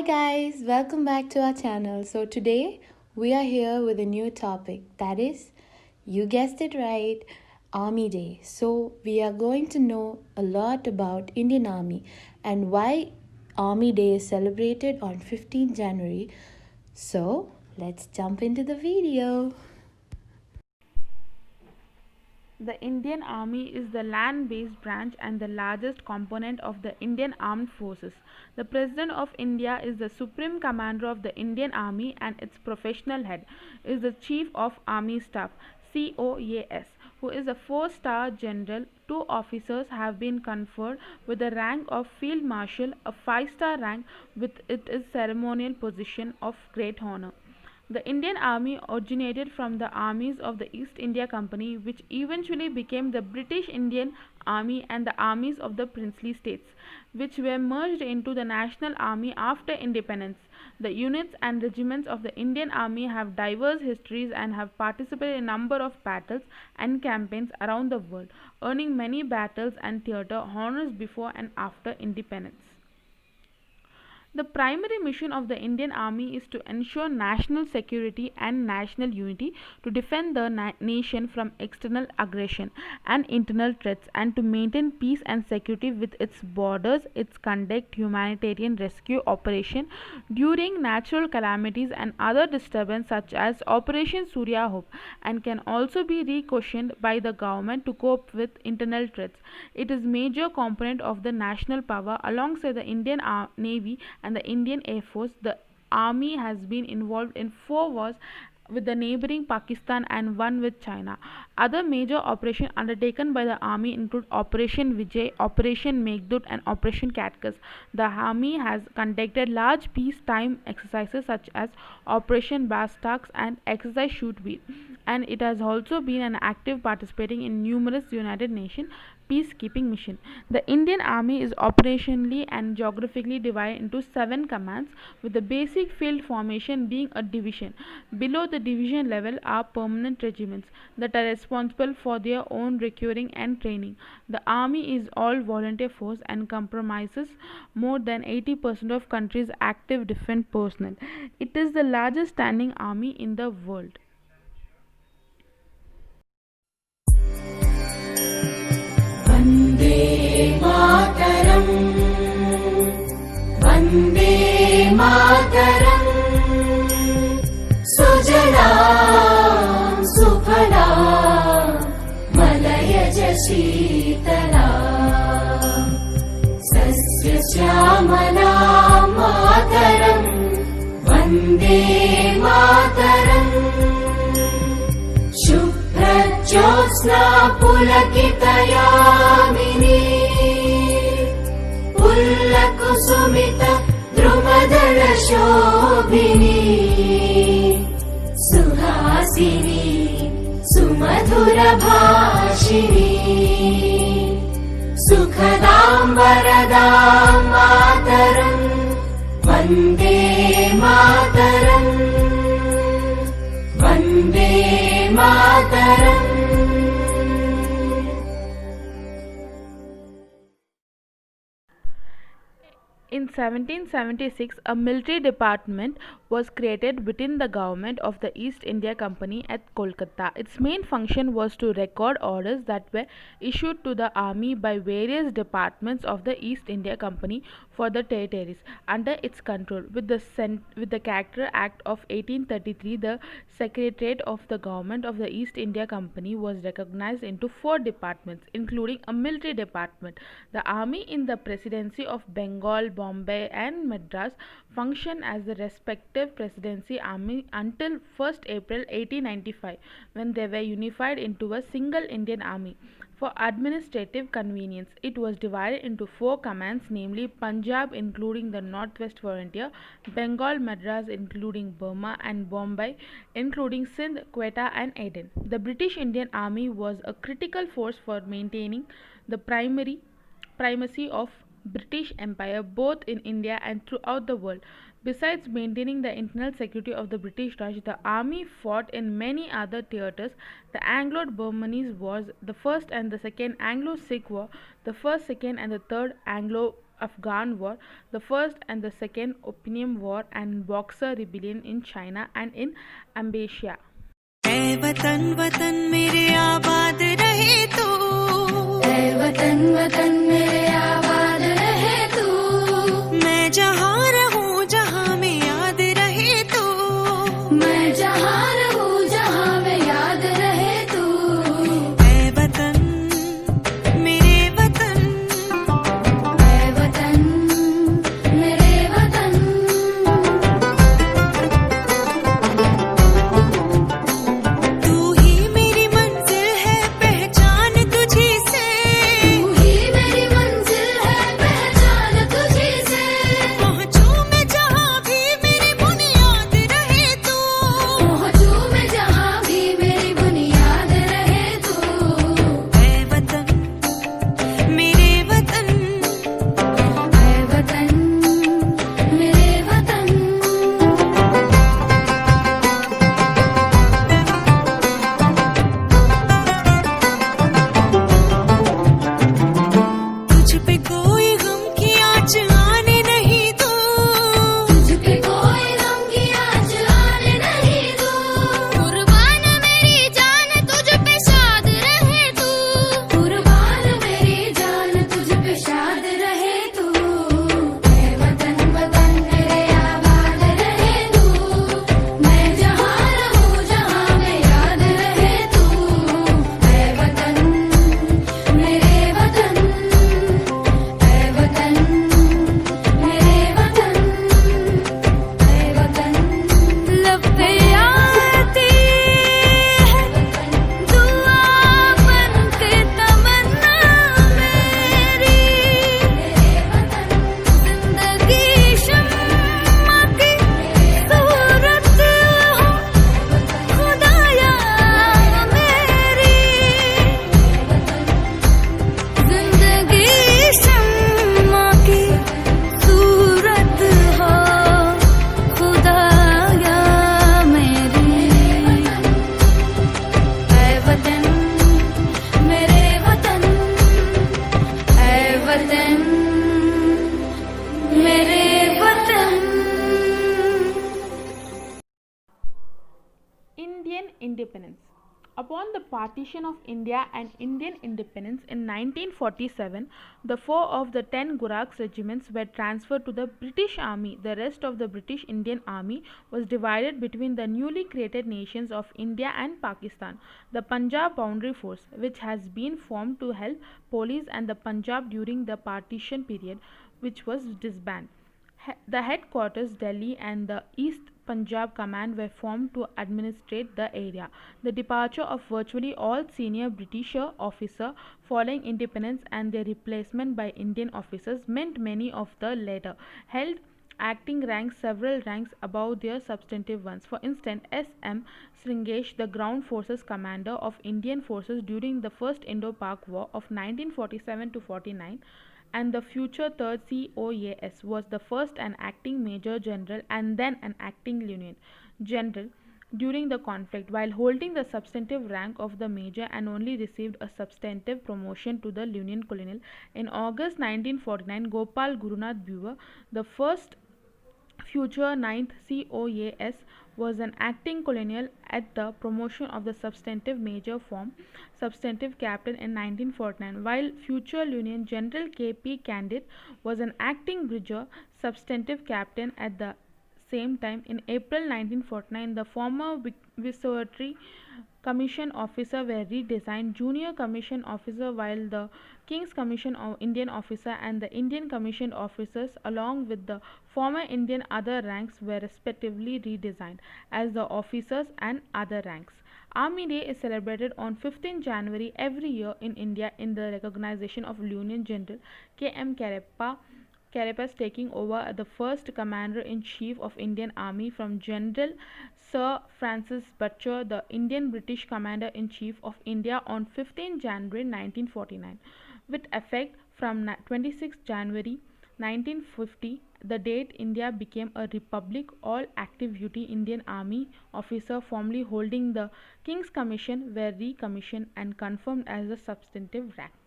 guys, welcome back to our channel. So today we are here with a new topic, that is, you guessed it right, Army Day. So we are going to know a lot about Indian Army and why Army Day is celebrated on 15th January. So let's jump into the video. The Indian Army is the land-based branch and the largest component of the Indian Armed Forces. The President of India is the Supreme Commander of the Indian Army, and its professional head is the Chief of Army Staff (COAS), who is a 4-star general. 2 officers have been conferred with the rank of Field Marshal, a 5-star rank with its ceremonial position of great honor. The Indian Army originated from the armies of the East India Company, which eventually became the British Indian Army and the armies of the princely states, which were merged into the National Army after independence. The units and regiments of the Indian Army have diverse histories and have participated in a number of battles and campaigns around the world, earning many battles and theatre honours before and after independence. The primary mission of the Indian Army is to ensure national security and national unity, to defend the nation from external aggression and internal threats, and to maintain peace and security with its borders. Its conduct humanitarian rescue operation during natural calamities and other disturbances such as Operation Surya Hope, and can also be requisitioned by the government to cope with internal threats. It is major component of the national power alongside the Indian Navy and the Indian Air Force. The Army has been involved in 4 wars with the neighboring Pakistan and 1 with China. Other major operations undertaken by the Army include Operation Vijay, Operation Meghdut, and Operation Catcus. The Army has conducted large peacetime exercises such as Operation Bastards and Exercise Shoot Wheel, and it has also been an active participating in numerous United Nations peacekeeping mission. The Indian Army is operationally and geographically divided into 7 commands, with the basic field formation being a division. Below the division level are permanent regiments that are responsible for their own recruiting and training. The Army is all volunteer force and comprises more than 80% of country's active defense personnel. It is the largest standing army in the world. Vande Mataram, Vande Mataram, Sujalam Sufala, Malayaja Sheetala, Sasya Shyamala Mataram, Vande Mataram, Jyotsna Pulakitayamini, Pullakusumita Drumadala Shobhini, Suhasini Sumadhura Bhashini, Sukhadam Varadam Mataram, Vande Mataram, Vande Mataram. In 1776, a military department was created within the government of the East India Company at Kolkata. Its main function was to record orders that were issued to the army by various departments of the East India Company for the territories under its control. With the Charter Act of 1833, the Secretariat of the Government of the East India Company was recognized into 4 departments, including a military department. The army in the Presidency of Bengal, Bombay, and Madras functioned as the respective presidency army until 1st April 1895, when they were unified into a single Indian Army. For administrative convenience, it was divided into 4 commands, namely Punjab including the Northwest Frontier, Bengal, Madras including Burma, and Bombay including Sindh, Quetta, and Aden. The British Indian Army was a critical force for maintaining the primacy of British Empire both in India and throughout the world. Besides maintaining the internal security of the British Raj, the army fought in many other theatres: the Anglo-Burmese Wars, the First and the Second Anglo-Sikh War, the First, Second, and the Third Anglo Afghan War, the First and the Second Opium War, and Boxer Rebellion in China and in Ambassia. ऐ वतन वतन मेरे आबाद रहे तू, ऐ वतन वतन मेरे आबाद रहे तू, मैं जहाँ रहूँ जहाँ में याद रहे तू, मैं जहाँ रहूँ जहाँ में याद रहे तू, ऐ वतन मेरे वतन, ऐ वतन मेरे वतन, तू ही मेरी मंजिल है पहचान तुझी से, तू ही मेरी मंजिल है पहचान तुझी से, पहुँचूं मैं जहाँ भी मेरी बुनियाद रहे तू, पहुँचूं मैं जहाँ भी मेरी बुनियाद रहे तू, ऐ वतन मेरे वतन, ऐ वतन मेरे वतन, तुझ पे कोई गम की आँच आने नहीं दूँ, तुझ पे कोई गम की आँच आने नहीं दूँ, कुर्बान मेरी जान तुझ पे शाद रहे तू, कुर्बान मेरी जान तुझ पे शाद रहे तू, ऐ वतन वतन मेरे आबाद रहे तू, मैं जहाँ रहूँ जहाँ में याद रहे तू, ऐ वतन मेरे वतन, ऐ वतन मेरे वतन, ऐ वतन लब पे आती है दुआ बन के तमन्ना मेरी, जिंदगी शम्मा की सूरत हो खुदाया मेरी, जिंदगी शम्मा की सूरत हो खुदाया मेरी, ऐ वतन मेरे वतन, ऐ वतन मेरे वतन। Indian independence. Upon the partition of India and Indian independence in 1947, the 4 of the 10 Gurkha regiments were transferred to the British Army. The rest of the British Indian Army was divided between the newly created nations of India and Pakistan. The Punjab Boundary Force, which has been formed to help police and the Punjab during the partition period, which was disbanded. The headquarters Delhi and the East Punjab Command were formed to administrate the area. The departure of virtually all senior British officers following independence and their replacement by Indian officers meant many of the latter held acting ranks several ranks above their substantive ones. For instance, S.M. Sringesh, the ground forces commander of Indian forces during the First Indo-Pak War of 1947 to 49, and the future third COAS, was the first an acting major general and then an acting lieutenant general during the conflict, while holding the substantive rank of the major, and only received a substantive promotion to the lieutenant colonel. In August 1949, Gopal Gurunath Bhuva, the first future 9th COAS, was an acting colonel at the promotion of the substantive major form substantive captain in 1949, while future Lieutenant General K.P. Candid was an acting brigadier substantive captain at the same time. In April 1949, the former Viceroy Commission officer were redesigned Junior Commission officer, while the King's Commission Indian officer and the Indian Commission officers, along with the former Indian other ranks, were respectively redesigned as the officers and other ranks. Army Day is celebrated on 15th January every year in India in the recognition of Lieutenant General K.M. Carapace taking over as the first Commander-in-Chief of Indian Army from General Sir Francis Butcher, the Indian British Commander-in-Chief of India, on 15 January 1949. With effect from 26 January 1950, the date India became a republic, all active duty Indian Army officers formerly holding the King's Commission were recommissioned and confirmed as the substantive ranks.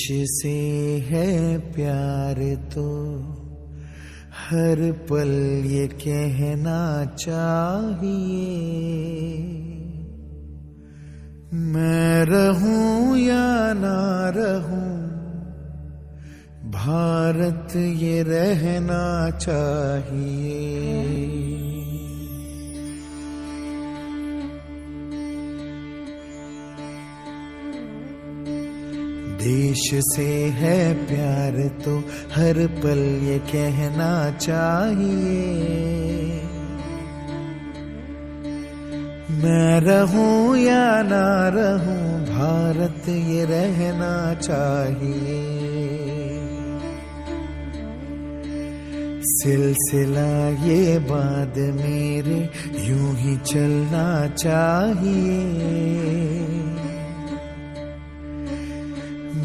से है प्यार तो हर पल ये कहना चाहिए, मैं रहूं या ना रहूं भारत ये रहना चाहिए। देश से है प्यार तो हर पल ये कहना चाहिए, मैं रहूं या ना रहूं भारत ये रहना चाहिए। सिलसिला ये बाद मेरे यूं ही चलना चाहिए,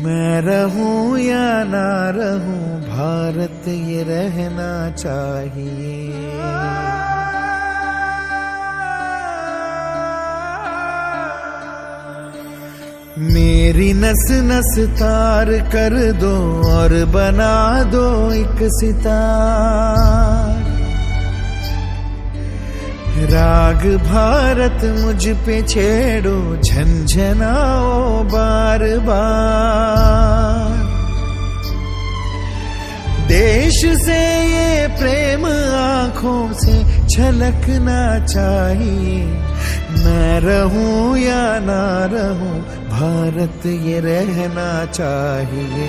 मैं रहूं या ना रहूं भारत ये रहना चाहिए। मेरी नस नस तार कर दो और बना दो एक सितार, राग भारत मुझ पे छेड़ो झंझनाओ बार बार। देश से ये प्रेम आँखों से छलकना चाहिए, मैं रहूं या ना रहूं भारत ये रहना चाहिए।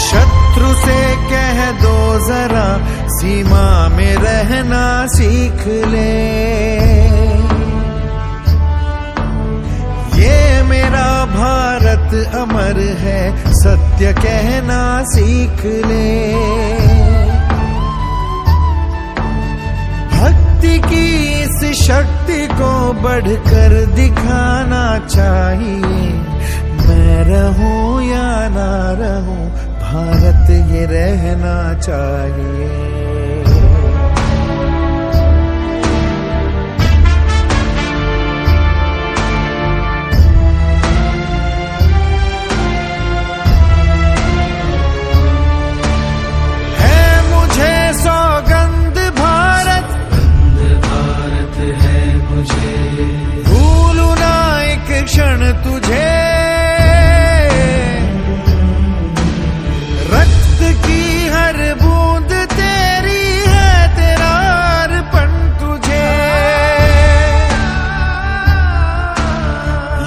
शत्रु से कह दो जरा सीमा में रहना सीख ले, ये मेरा भारत अमर है सत्य कहना सीख ले। भक्ति की इस शक्ति को बढ़कर दिखाना चाहिए, मैं रहूं या ना रहूं भारत ये रहना चाहिए। सौगंध भारत है मुझे, भूलूं ना एक क्षण तुझे, रक्त की हर बूंद तेरी है तेरा अर्पण तुझे।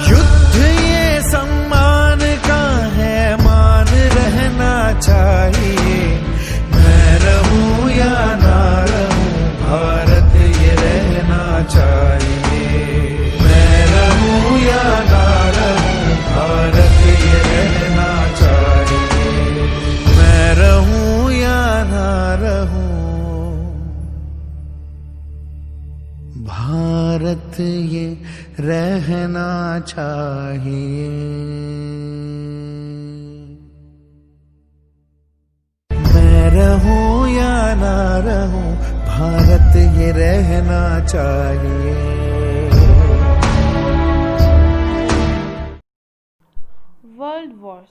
युद्ध ये सम्मान का है मान रहना चाहिए, मैं रहूं या ना रहूं भारत ये रहना चाहिए, मैं रहूं या ना रहूं भारत ये रहना चाहिए, मैं रहूं या ना रहूं भारत ये रहना चाहिए, रहूं या ना रहूं भारत ये रहना चाहिए। World Wars.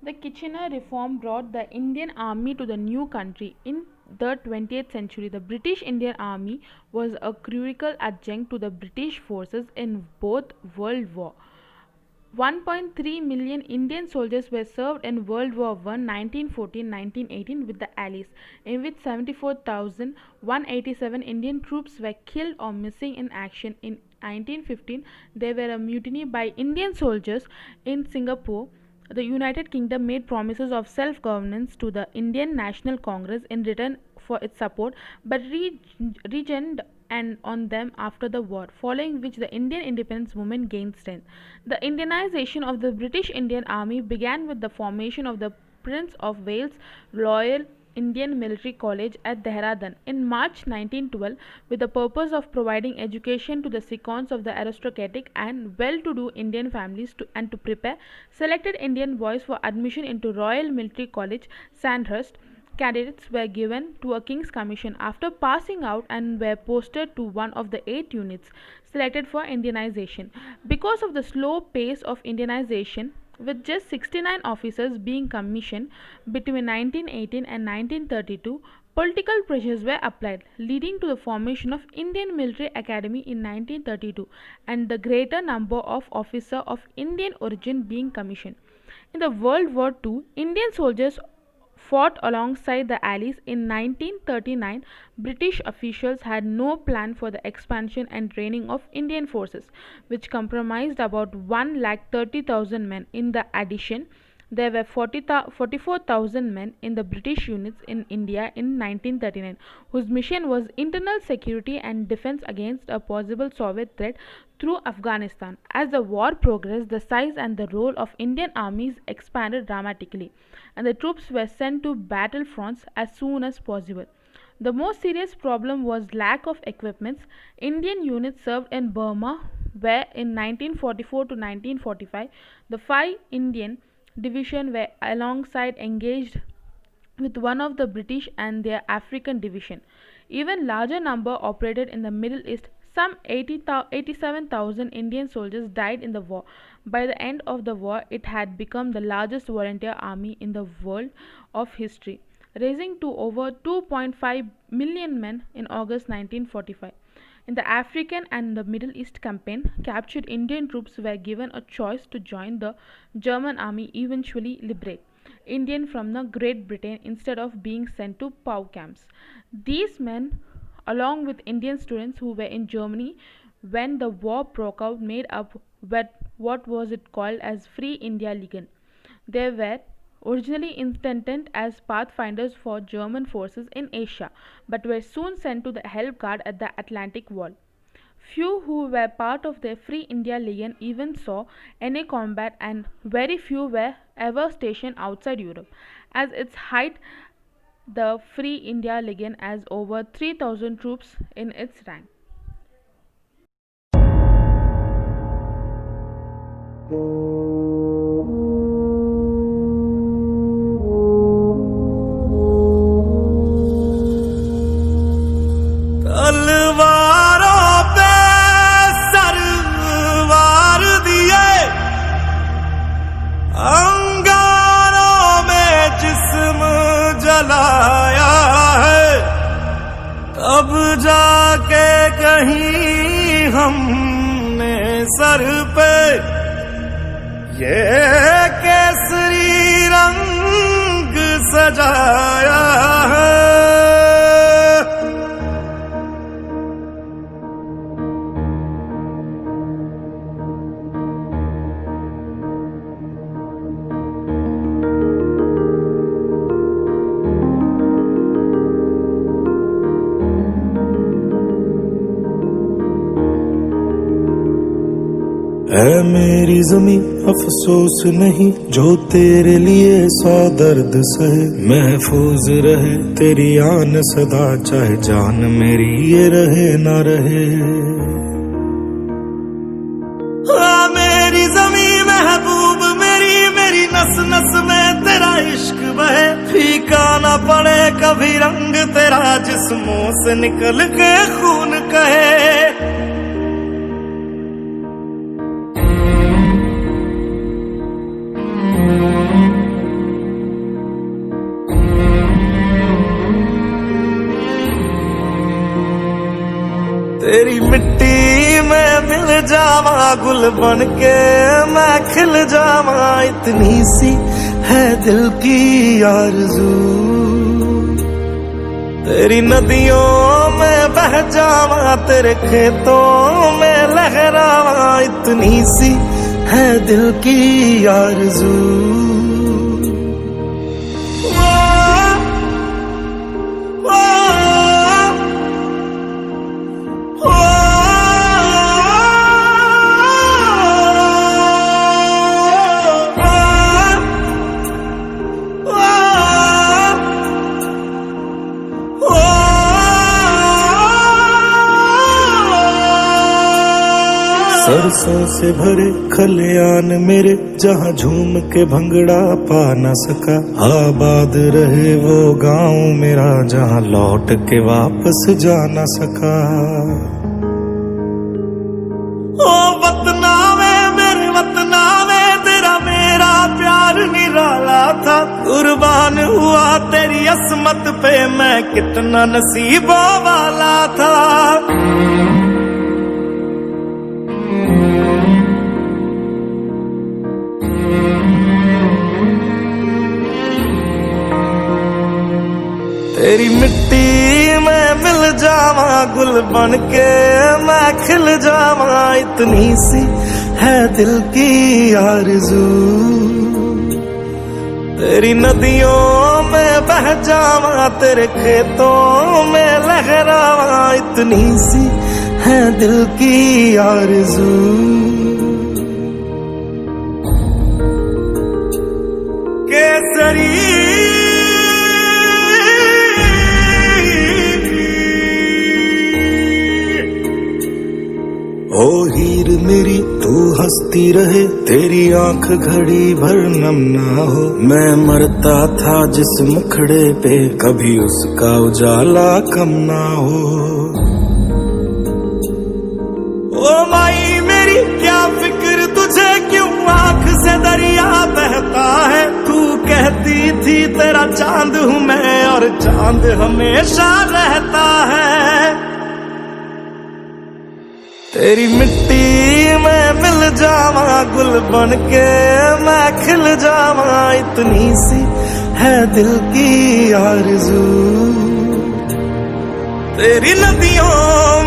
The Kitchener Reform brought the Indian Army to the new country. In the 20th century, the British Indian Army was a crucial adjunct to the British forces in both World War. 1.3 million Indian soldiers were served in World War I 1914-1918 with the Allies, in which 74,187 Indian troops were killed or missing in action. In 1915, there were a mutiny by Indian soldiers in Singapore. The United Kingdom made promises of self-governance to the Indian National Congress in return for its support, but regened and on them after the war, following which the Indian independence movement gained strength. The Indianization of the British Indian Army began with the formation of the Prince of Wales Royal Indian Military College at Dehradun in March 1912 with the purpose of providing education to the scions of the aristocratic and well-to-do Indian families and to prepare selected Indian boys for admission into Royal Military College, Sandhurst. Candidates were given to a King's Commission after passing out and were posted to one of the 8 units selected for Indianization. Because of the slow pace of Indianization, with just 69 officers being commissioned between 1918 and 1932, political pressures were applied, leading to the formation of Indian Military Academy in 1932 and the greater number of officers of Indian origin being commissioned. In the World War II, Indian soldiers fought alongside the Allies. In 1939, British officials had no plan for the expansion and training of Indian forces, which comprised about 1,30,000 men. In the addition, there were 44,000 men in the British units in India in 1939, whose mission was internal security and defense against a possible Soviet threat through Afghanistan. As the war progressed, the size and the role of Indian armies expanded dramatically, and the troops were sent to battlefronts as soon as possible. The most serious problem was lack of equipments. Indian units served in Burma, where in 1944 to 1945, the 5 Indian division were alongside engaged with one of the British and their African division. Even larger number operated in the Middle East. Some 87,000 Indian soldiers died in the war. By the end of the war, it had become the largest volunteer army in the world of history, rising to over 2.5 million men in August 1945. In the African and the Middle East campaign, captured Indian troops were given a choice to join the German army, eventually liberate Indian from the Great Britain instead of being sent to POW camps. These men, along with Indian students who were in Germany when the war broke out, made up what was it called as Free India Legion. They were originally intended as pathfinders for German forces in Asia, but were soon sent to the Help Guard at the Atlantic Wall. Few who were part of the Free India Legion even saw any combat, and very few were ever stationed outside Europe. At its height, the Free India Legion has over 3,000 troops in its rank. तलवारों पे सरवार दिए, अंगारों में जिस्म जलाया है, तब जाके कहीं हमने सर पे ये केसरी रंग सजाया है। है मेरी ज़मीं अफसोस नहीं, जो तेरे लिए 100 दर्द सहे, महफूज रहे तेरी आन सदा, चाहे जान मेरी ये रहे ना रहे। मेरी ज़मीं महबूब मेरी, मेरी नस नस में तेरा इश्क बहे, फीका ना पड़े कभी रंग तेरा, जिस्मों से निकल के खून कहे। तेरी मिट्टी में मिल जावा, गुल बन के मैं खिल जावा, इतनी सी है दिल की आरज़ू। तेरी नदियों में बह जावा, तेरे खेतों में लहरावा, इतनी सी है दिल की आरज़ू। सरसों से भरे खलियान मेरे, जहाँ झूम के भंगड़ा पा न सका। आबाद रहे वो गांव मेरा, जहाँ लौट के वापस जा न सका। ओ वतना वे मेरे वतना वे, तेरा मेरा प्यार निराला था। कुर्बान हुआ तेरी असमत पे, मैं कितना नसीबों वाला था। तेरी मिट्टी में मिल जावा, गुल बन के मैं खिल जावा। इतनी सी है दिल की आरज़ू, तेरी नदियों में बह जावा, तेरे खेतों में लहरावा। इतनी सी है दिल की आरज़ू। केसरी ओ हीर मेरी तू हंसती रहे, तेरी आंख घड़ी भर नम ना हो। मैं मरता था जिस मुखड़े पे, कभी उसका उजाला कम ना हो। ओ माई मेरी क्या फिक्र तुझे, क्यों आंख से दरिया बहता है। तू कहती थी तेरा चांद हूँ मैं, और चांद हमेशा रहता है। तेरी मिट्टी में मिल जावा, गुल बन के मैं खिल जावा। इतनी सी है दिल की आरज़ू, तेरी नदियों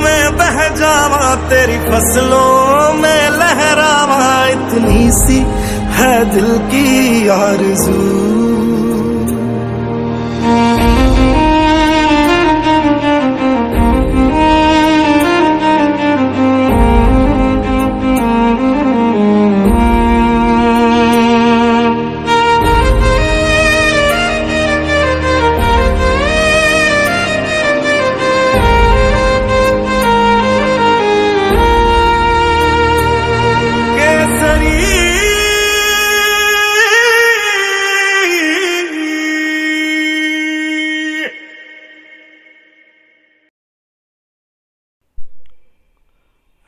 में बह जावा, तेरी फसलों में लहरावा। इतनी सी है दिल की आरज़ू।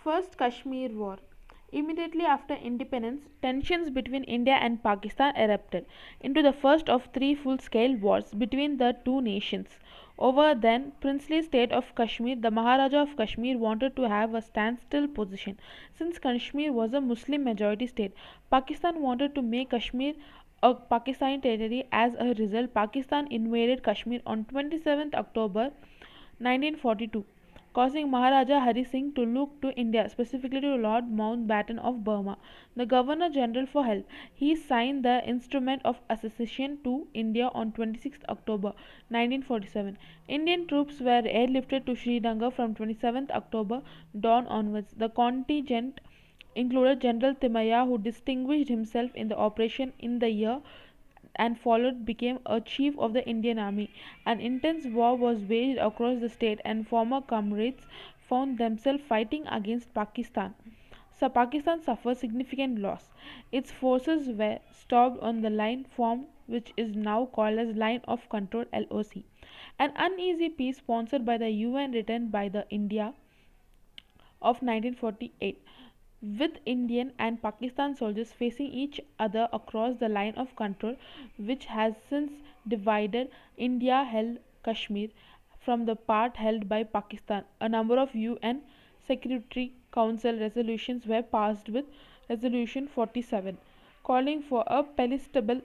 First Kashmir War. Immediately after independence, tensions between India and Pakistan erupted into the first of three full-scale wars between the two nations. Over then princely state of Kashmir, the Maharaja of Kashmir wanted to have a standstill position. Since Kashmir was a Muslim majority state, Pakistan wanted to make Kashmir a Pakistani territory. As a result, Pakistan invaded Kashmir on 27th October 1942, causing Maharaja Hari Singh to look to India, specifically to Lord Mountbatten of Burma, the Governor General, for help. He signed the Instrument of Accession to India on 26 October 1947. Indian troops were airlifted to Srinagar from 27 October dawn onwards. The contingent included General Timaya, who distinguished himself in the operation in the year and followed became a chief of the Indian Army. An intense war was waged across the state, and former comrades found themselves fighting against Pakistan. So Pakistan suffered significant loss. Its forces were stopped on the line formed, which is now called as Line of Control (LOC). An uneasy peace sponsored by the UN returned by the India of 1948, with Indian and Pakistan soldiers facing each other across the line of control, which has since divided. India held Kashmir from the part held by Pakistan. A number of UN Security Council resolutions were passed, with Resolution 47 calling for a plebiscite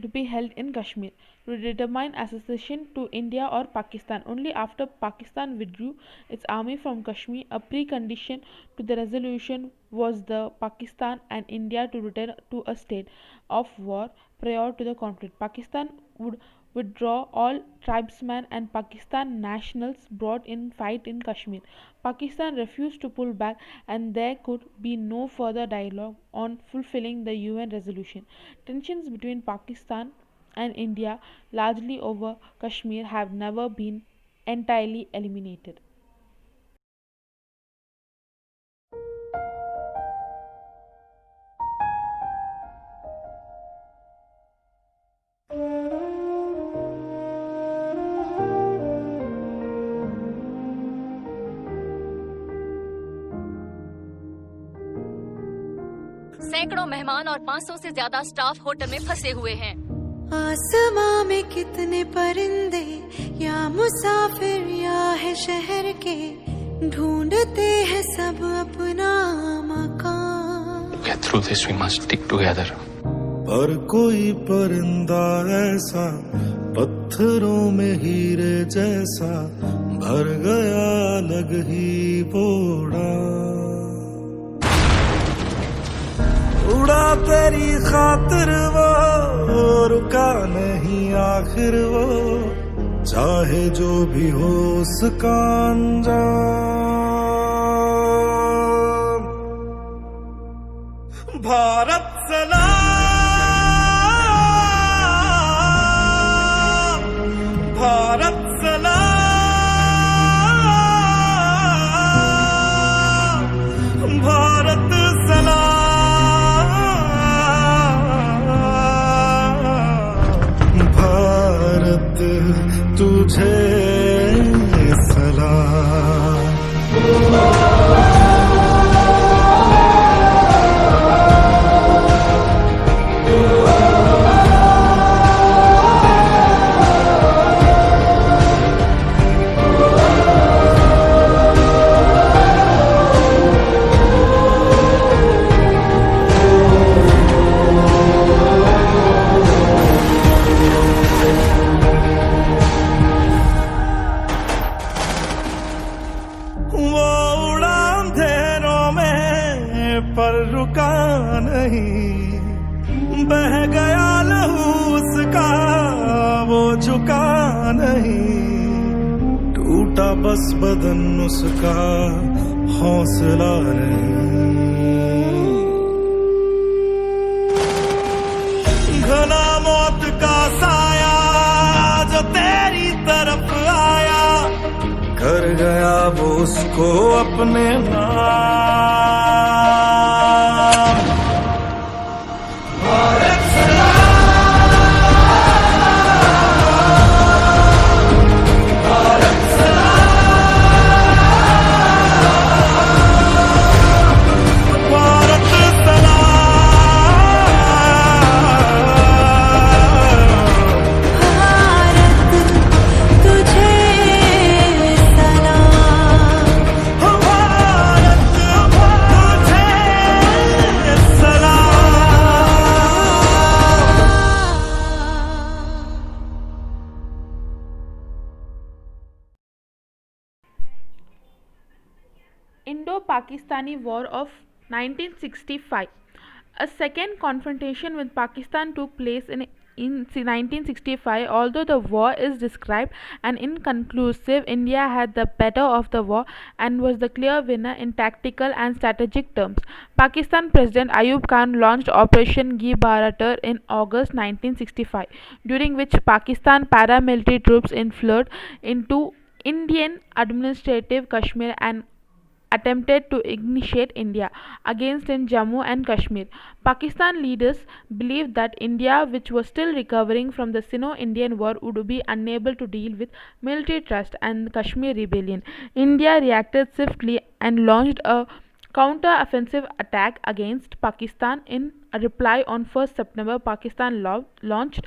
to be held in Kashmir to determine accession to India or Pakistan. Only after Pakistan withdrew its army from Kashmir, a precondition to the resolution was the Pakistan and India to return to a state of war prior to the conflict. Pakistan would withdraw all tribesmen and Pakistan nationals brought in fight in Kashmir. Pakistan refused to pull back, and there could be no further dialogue on fulfilling the UN resolution. Tensions between Pakistan and India, largely over Kashmir, have never been entirely eliminated. सैकड़ों मेहमान और 500 से ज्यादा staff hotel में फंसे हुए हैं। आसमां में कितने परिंदे, या मुसाफिर या है शहर के, ढूंढते हैं सब अपना मकान। Get through this, we must stick together. पर कोई परिंदा ऐसा पत्थरों में हीरे जैसा भर गया अलग ही बोड़ा। उड़ा तेरी खातिर वो, रुका नहीं आखिर वो, चाहे जो भी हो उसका अंजाम। भारत सलाम, भारत सलाम, भारत सलाम, भारत तुझे सलाम। वो उड़ा अंधेरों में पर रुका नहीं, बह गया लहू उसका वो झुका नहीं, टूटा बस बदन उसका हौसला नहीं। घना मौत का साया जो तेरी तरफ आया, कर गया वो उसको अपने नाम। भारत सलाम, भारत सलाम, भारत सलाम, भारत तुझे सलाम। भारत तुझे सलाम। Indo-Pakistani War of 1965. A second confrontation with Pakistan took place in 1965. Although the war is described and inconclusive, India had the better of the war and was the clear winner in tactical and strategic terms. Pakistan President Ayub Khan launched Operation Gibaratar in August 1965, during which Pakistan paramilitary troops infiltrated into Indian administrative Kashmir and attempted to initiate India against in Jammu and Kashmir. Pakistan leaders believed that India, which was still recovering from the Sino-Indian War, would be unable to deal with military thrust and Kashmir rebellion. India reacted swiftly and launched a counter-offensive attack against Pakistan. In a reply on 1st September, Pakistan launched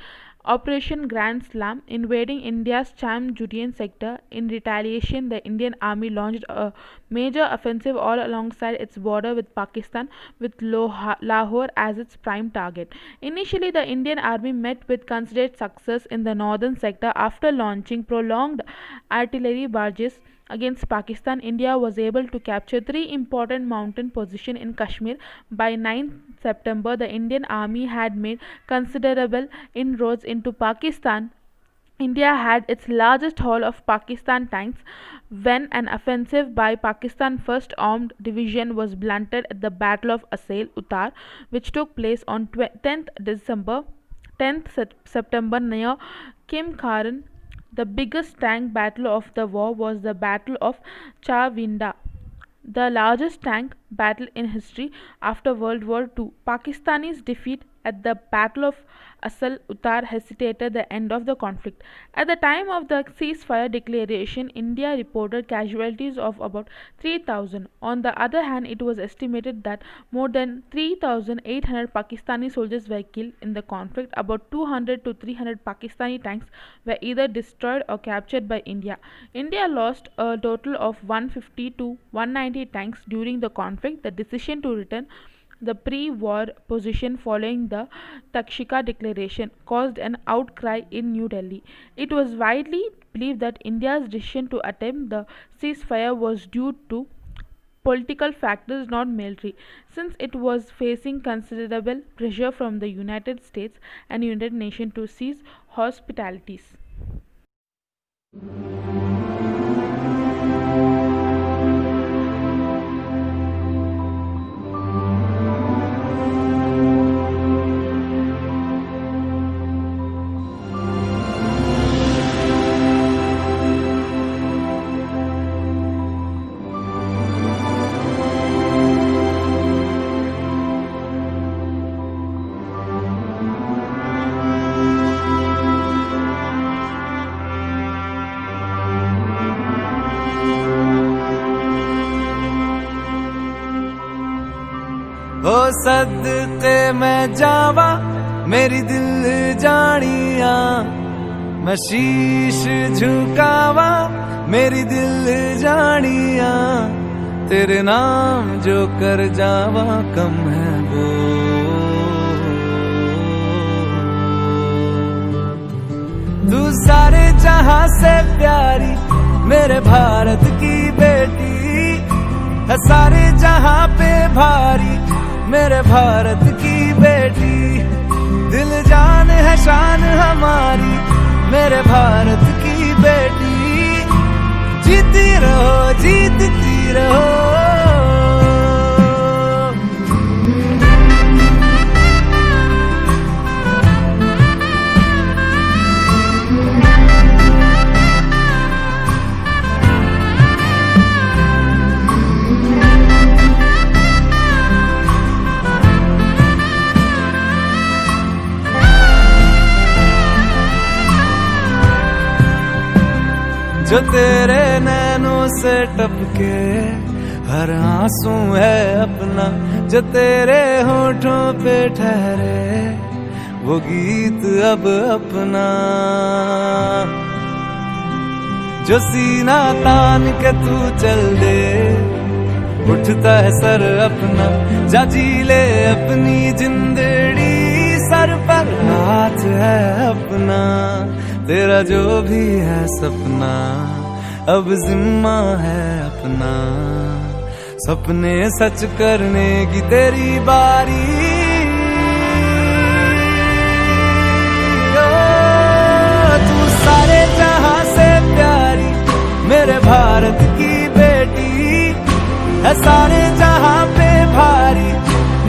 Operation Grand Slam, invading India's Chamjudian sector. In retaliation, the Indian Army launched a major offensive all alongside its border with Pakistan, with Lahore as its prime target. Initially, the Indian Army met with considerable success in the northern sector. After launching prolonged artillery barrages against Pakistan, India was able to capture three important mountain positions in Kashmir. By 9th September, the Indian Army had made considerable inroads into Pakistan. India had its largest haul of Pakistan tanks when an offensive by Pakistan's 1st Armed Division was blunted at the Battle of Asail Uttar, which took place on 10th September near Kimkaran. The biggest tank battle of the war was the Battle of Chawinda, the largest tank battle in history after World War II. Pakistani's defeat at the Battle of Asal Uttar hesitated the end of the conflict. At the time of the ceasefire declaration, India reported casualties of about 3,000. On the other hand, it was estimated that more than 3,800 Pakistani soldiers were killed in the conflict. About 200 to 300 Pakistani tanks were either destroyed or captured by India. India lost a total of 150 to 190 tanks during the conflict. The decision to return the pre-war position following the Takshika Declaration caused an outcry in New Delhi. It was widely believed that India's decision to attempt the ceasefire was due to political factors, not military, since it was facing considerable pressure from the United States and United Nations to cease hostilities. हो सदके मैं जावा मेरी दिल जानिया, मैं शीश झुकावा मेरी दिल जानिया, तेरे नाम जो कर जावा कम है वो। तू सारे जहां से प्यारी मेरे भारत की बेटी है, सारे जहां पे भारी मेरे भारत की बेटी, दिल जान है शान हमारी मेरे भारत की बेटी, जीती रहो जीतती रहो। जो तेरे नैनों से टपके हर आंसू है अपना, जो तेरे होठों पे ठहरे वो गीत अब अपना, जो सीना तान के तू चल दे उठता है सर अपना, जा जी ले अपनी जिंदड़ी, सर पर हाथ है अपना, तेरा जो भी है सपना अब जिम्मा है अपना, सपने सच करने की तेरी बारी। ओ, तू सारे जहां से प्यारी मेरे भारत की बेटी है, सारे जहां पे भारी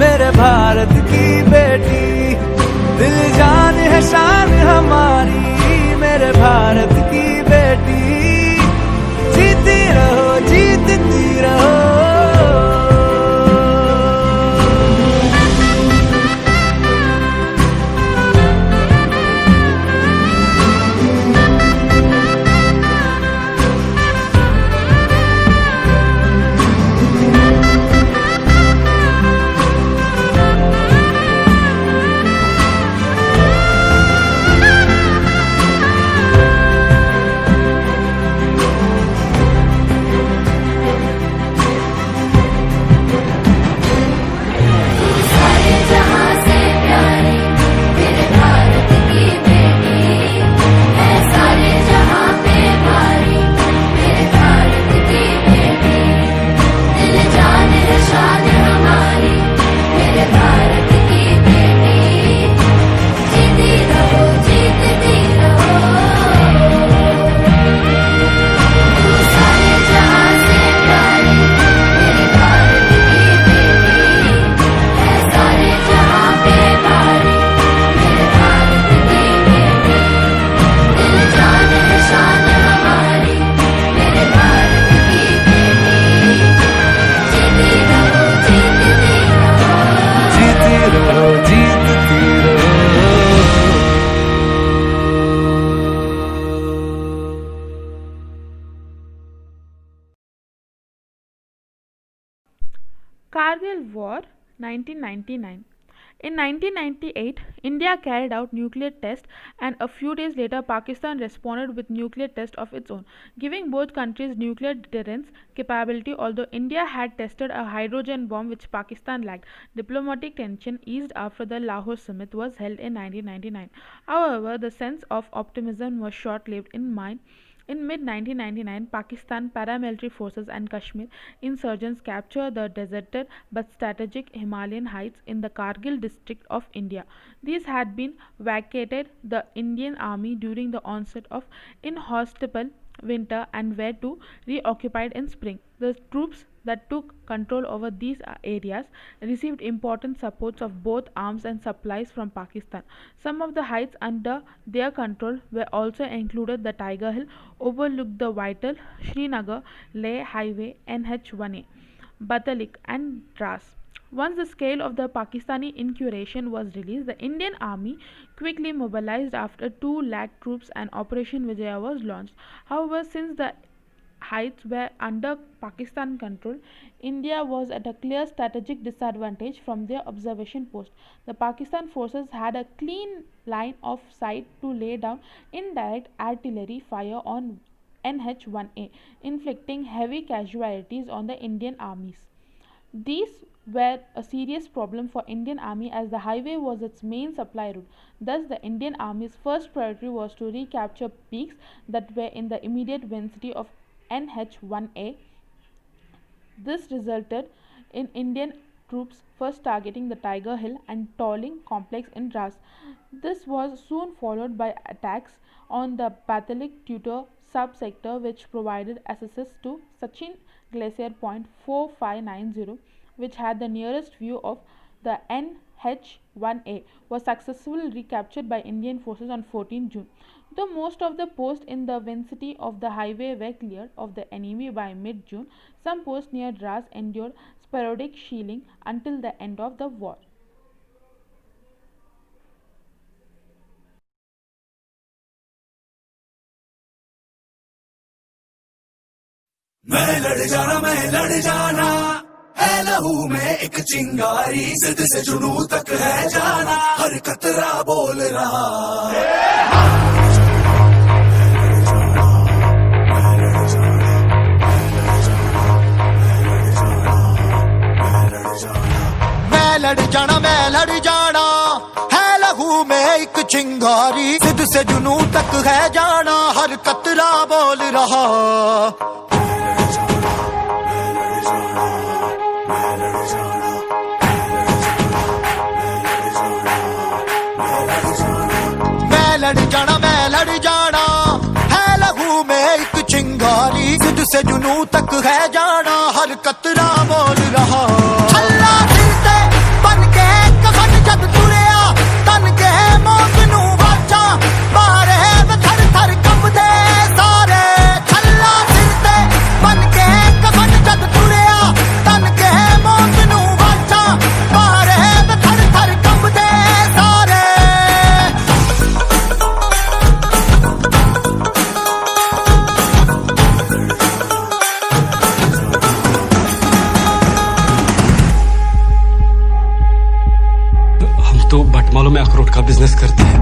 मेरे भारत की बेटी, दिल जान है शान हमारी मेरे भारत की बेटी, जीती रहो जीतती रहो। Kargil War 1999. In 1998, India carried out nuclear tests, and a few days later Pakistan responded with nuclear tests of its own, giving both countries nuclear deterrence capability. Although India had tested a hydrogen bomb which Pakistan lacked, diplomatic tension eased after the Lahore summit was held in 1999. However, the sense of optimism was short-lived. In mid-1999, Pakistan paramilitary forces and Kashmir insurgents captured the deserted but strategic Himalayan heights in the Kargil district of India. These had been vacated the Indian Army during the onset of inhospitable winter and were to reoccupied in spring. The troops that took control over these areas received important supports of both arms and supplies from Pakistan. Some of the heights under their control were also included the Tiger Hill, overlooked the vital Srinagar-Leh highway NH1A, Batalik and Dras. Once the scale of the Pakistani incursion was released, the Indian Army quickly mobilized after 2 lakh troops and Operation Vijaya was launched. However, since the heights were under Pakistan control, India was at a clear strategic disadvantage from their observation post. The Pakistan forces had a clean line of sight to lay down indirect artillery fire on NH1A, inflicting heavy casualties on the Indian armies. These were a serious problem for Indian Army as the highway was its main supply route. Thus, the Indian Army's first priority was to recapture peaks that were in the immediate vicinity of NH1A. This resulted in Indian troops first targeting the Tiger Hill and Tolling complex in Dras. This was soon followed by attacks on the Batalik Tutor subsector, which provided access to Sachin Glacier Point 4590, which had the nearest view of the NH1A, was successfully recaptured by Indian forces on 14 June. Though most of the posts in the vicinity of the highway were cleared of the enemy by mid-June, some posts near Dras endured sporadic shelling until the end of the war. मैं लड़ जाना है लहू में एक चिंगारी, जिद से जुनू तक है जाना, हर कतरा बोल रहा मैं लड़ जाना है लहू में एक चिंगारी, जिद से जुनू तक है जाना, हर कतरा बोल रहा। मैं लड़ जाना है लहू में एक चिंगारी, जिद से जुनू तक है जाना, हर कतरा बोल रहा। छल्ला फिरते बन के कफन जद तुरिया, तन के मौत नू वाचा मारे थर थर कंबदे सारे। छल्ला फिरते बन के कफन जद तुरिया, तन के मौत नू वाचा मारे थर थर कंबदे सारे। तो बटमालों में अखरोट का बिजनेस करते हैं।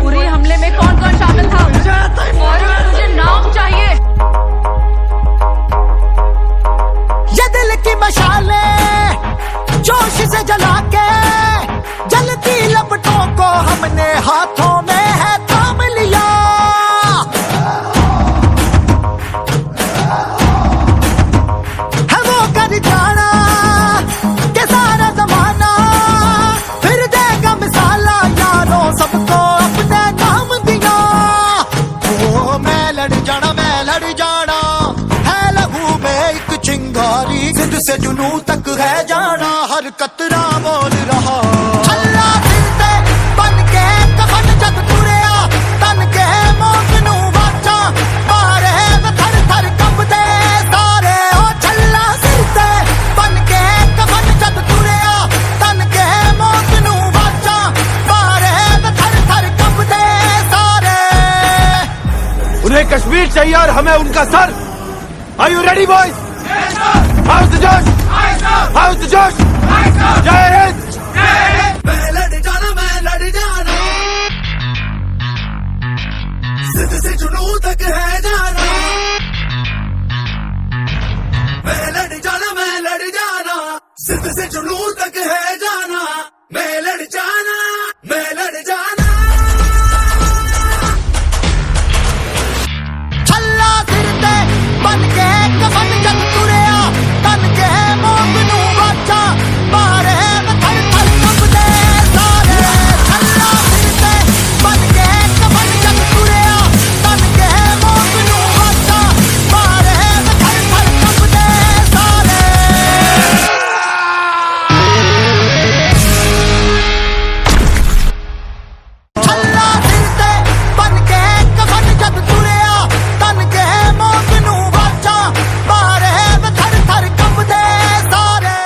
पूरे हमले में कौन कौन शामिल था? मुझे नाम चाहिए। ये दिल की मशाले जोश से जला के, जलती लपटों को हमने हाथों में है थाम लिया। है वो कर जाना के सारा जमाना, फिर देगा मिसाला यारों सबको अपने नाम दिया। ओ मैं लड़ जाना है लहू में एक चिंगारी, जिद से जुनू तक है जाना, हर कतरा बोल रहा। छल्ला फिरते बन के कफन जद तुरिया, तन के मौत नू वाचा मारे थर थर कंबदे सारे। ओ छल्ला फिरते बन के कफन जद तुरिया, तन के मौत नू वाचा मारे थर थर कंबदे सारे। उन्हें कश्मीर चाहिए और हमें उनका sir. Are you ready, boys? Yes, sir. How's the judge? House जोश जय हिंद। मैं लड़ जाना जिद से जुनून तक है जाना। मैं लड़ जाना जिद से जुनून तक है जाना। मैं लड़ जाना छल्ला सिर ते बन के कफन जग तुरिया तन के मोग नू वाचा मारे मैं थर थर कंबदे सारे। छल्ला सिर ते बन के कफन जग तुरिया तन के मोग नू वाचा मारे मैं थर थर कंबदे सारे। छल्ला सिर ते बन के कफन जग तुरिया तन के मोग नू वाचा मारे मैं थर थर कंबदे सारे।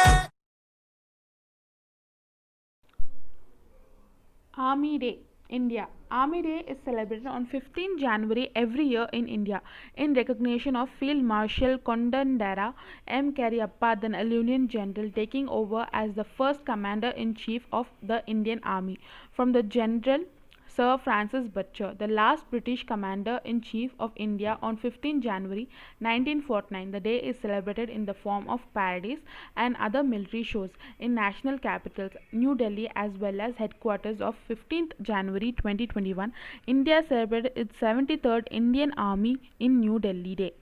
Army Day, India. Army Day is celebrated on 15 January every year in India in recognition of Field Marshal Kondandara M. Cariappa, then a Lieutenant General, taking over as the first Commander-in-Chief of the Indian Army from the General Sir Francis Butcher, the last British Commander-in-Chief of India on 15 January 1949. The day is celebrated in the form of parades and other military shows in national capitals, New Delhi, as well as headquarters of 15th January 2021. India celebrated its 73rd Indian Army in New Delhi Day.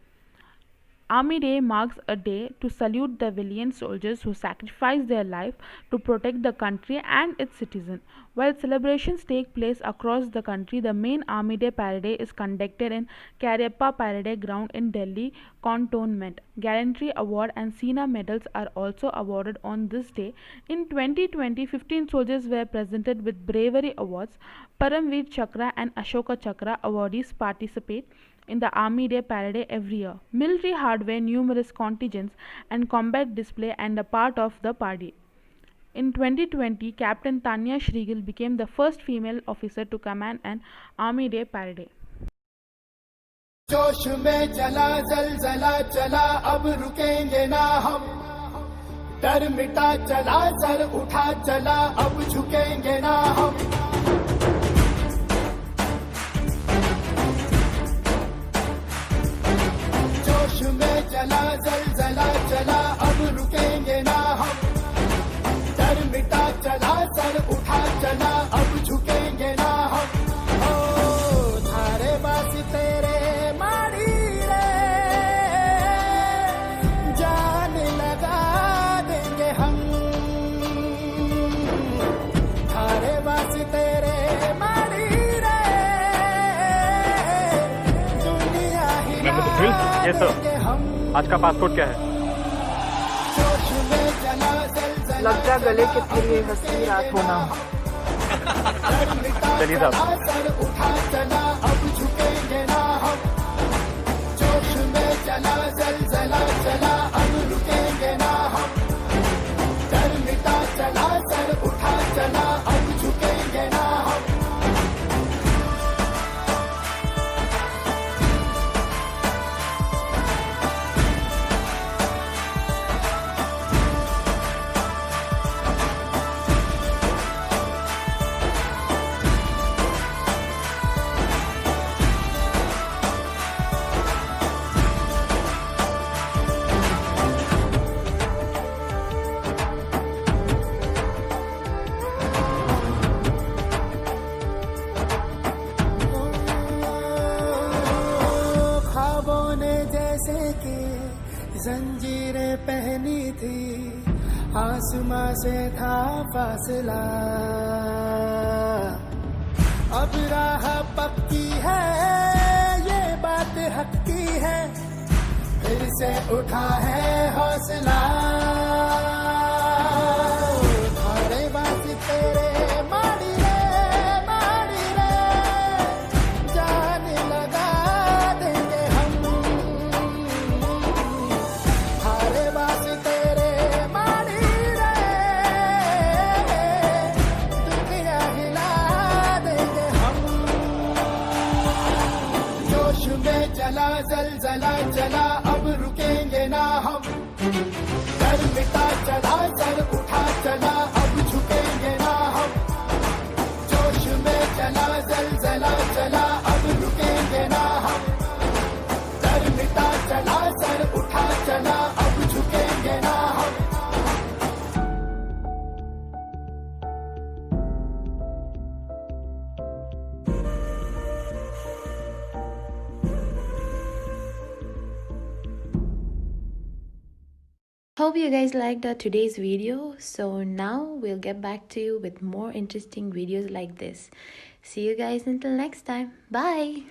Army Day marks a day to salute the valiant soldiers who sacrificed their life to protect the country and its citizens. While celebrations take place across the country, the main Army Day parade is conducted in Cariappa Parade Ground in Delhi Cantonment. Gallantry Award and Sena medals are also awarded on this day. In 2020, 15 soldiers were presented with bravery awards. Paramveer Chakra and Ashoka Chakra awardees participate in the Army Day parade every year. Military hardware, numerous contingents, and combat display and a part of the parade. In 2020, Captain Tanya Shrigal became the first female officer to command an Army Day parade. जोश में चला जलजला चला अब रुकेंगे ना हम। डर मिटा चला सर उठा चला अब झुकेंगे ना हम। जोश में चला जलजला चला अब रुकेंगे ना हम। डर मिटा चला सर उठा चला अब झुकेंगे ना हम। ओ थारे बास तेरे मारी रे जान लगा देंगे हम। थारे बास तेरे मारी रे दुनिया हिला देंगे हम। आज का पासपोर्ट क्या है? जोश में चला जलजला लग जा गले के फिर ये हंसी रात होना। चलिए साहब। सर उठा चला अब झुकेंगे ना हम। जोश में चला जलजला चला अब रुकेंगे ना हम। डर मिटा चला सर उठा चला अब झुकेंगे ना हम। ख्वाबों ने जैसे कि जंजीरें पहनी थी, आसमां से था फासला। अब राह पक्की है ये बात हक की है, फिर से उठा है हौसला। थारे बात तेरे माड़ी रे जान लगा देंगे हम। थारे बात तेरे माड़ी रे दुनिया हिला देंगे हम। जोश जोश में चला जलजला चला अब रुकेंगे ना हम डर मिटा चला सर उठा चला अब झुकेंगे ना हम जोश में चला जलजला चला अब रुकेंगे ना हम डर मिटा चला सर उठा चला अब झुकेंगे ना हम Hope you guys liked our today's video. So now we'll get back to you with more interesting videos like this. See you guys until next time. Bye.